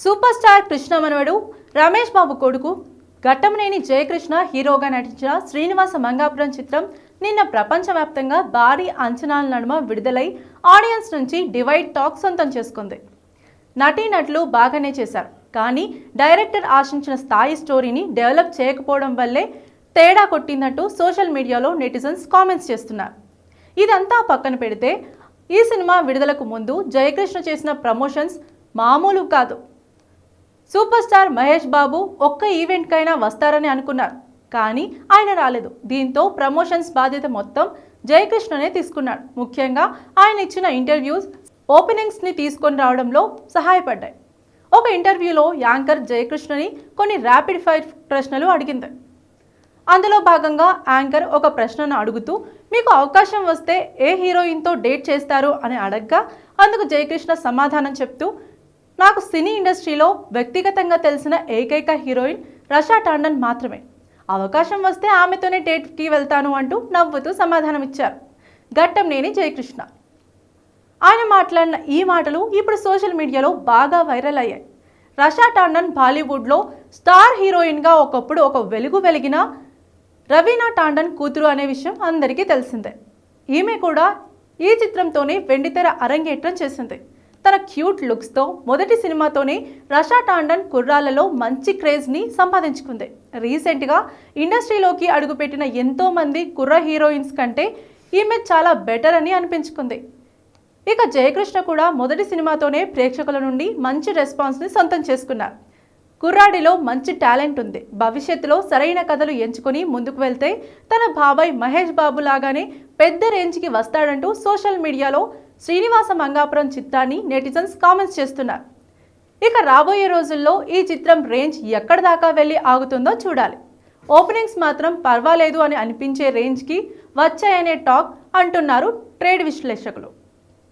Super star Krishna మనవడు రమేష్ బాబు కొడుకు ఘట్టమనేని జయకృష్ణ హీరోగా నటించిన శ్రీనివాస మంగాపురం చిత్రం నిన్న ప్రపంచవ్యాప్తంగా భారీ అంచనాల నడుమ విడుదలై ఆడియన్స్ నుంచి డివైడ్ టాక్ సొంతం చేసుకుంది. నటీనటులు బాగానే చేశారు, కానీ డైరెక్టర్ ఆశించిన స్థాయి స్టోరీని డెవలప్ చేయకపోవడం వల్లే తేడా కొట్టిందంటూ సోషల్ మీడియాలో నెటిజన్స్ కామెంట్స్ చేస్తున్నారు. ఇదంతా పక్కన పెడితే ఈ సినిమా విడుదలకు ముందు జయకృష్ణ చేసిన ప్రమోషన్స్ మామూలు కాదు. సూపర్ స్టార్ మహేష్ బాబు ఒక్క ఈవెంట్కైనా వస్తారని అనుకున్నారు, కానీ ఆయన రాలేదు. దీంతో ప్రమోషన్స్ బాధ్యత మొత్తం జయకృష్ణనే తీసుకున్నాడు. ముఖ్యంగా ఆయన ఇచ్చిన ఇంటర్వ్యూస్ ఓపెనింగ్స్ని తీసుకొని రావడంలో సహాయపడ్డాయి. ఒక ఇంటర్వ్యూలో యాంకర్ జయకృష్ణని కొన్ని ర్యాపిడ్ ఫైర్ ప్రశ్నలు అడిగింది. అందులో భాగంగా యాంకర్ ఒక ప్రశ్నను అడుగుతూ మీకు అవకాశం వస్తే ఏ హీరోయిన్తో డేట్ చేస్తారు అని అడగ్గా అందుకు జయకృష్ణ సమాధానం చెప్తూ నాకు సినీ ఇండస్ట్రీలో వ్యక్తిగతంగా తెలిసిన ఏకైక హీరోయిన్ రషా టాండన్ మాత్రమే. అవకాశం వస్తే ఆమెతోనే డేట్కి వెళ్తాను అంటూ నవ్వుతూ సమాధానం ఇచ్చారు ఘట్టమనేని జయకృష్ణ. ఆయన మాట్లాడిన ఈ మాటలు ఇప్పుడు సోషల్ మీడియాలో బాగా వైరల్ అయ్యాయి. రషా టాండన్ బాలీవుడ్లో స్టార్ హీరోయిన్గా ఒకప్పుడు ఒక వెలుగు వెలిగిన రవీనా టాండన్ కూతురు అనే విషయం అందరికీ తెలిసిందే. ఈమె కూడా ఈ చిత్రంతోనే వెండితెర అరంగేట్రం చేసింది. తన క్యూట్ లుక్స్తో మొదటి సినిమాతోనే రషా టాండన్ కుర్రాళ్లలో మంచి క్రేజ్ని సంపాదించుకుంది. రీసెంట్గా ఇండస్ట్రీలోకి అడుగుపెట్టిన ఎంతోమంది కుర్ర హీరోయిన్స్ కంటే ఈమె చాలా బెటర్ అని అనిపించుకుంది. ఇక జయకృష్ణ కూడా మొదటి సినిమాతోనే ప్రేక్షకుల నుండి మంచి రెస్పాన్స్ని సొంతం చేసుకున్నారు. కుర్రాడిలో మంచి టాలెంట్ ఉంది, భవిష్యత్తులో సరైన కథలు ఎంచుకొని ముందుకు వెళ్తే తన బాబాయ్ మహేష్ బాబు లాగానే పెద్ద రేంజ్కి వస్తాడంటూ సోషల్ మీడియాలో శ్రీనివాస మంగాపురం చిత్రాన్ని నెటిజన్స్ కామెంట్స్ చేస్తున్నారు. ఇక రాబోయే రోజుల్లో ఈ చిత్రం రేంజ్ ఎక్కడ దాకా వెళ్ళి ఆగుతుందో చూడాలి. ఓపెనింగ్స్ మాత్రం పర్వాలేదు అని అనిపించే రేంజ్కి వచ్చాయనే టాక్ అంటున్నారు ట్రేడ్ విశ్లేషకులు.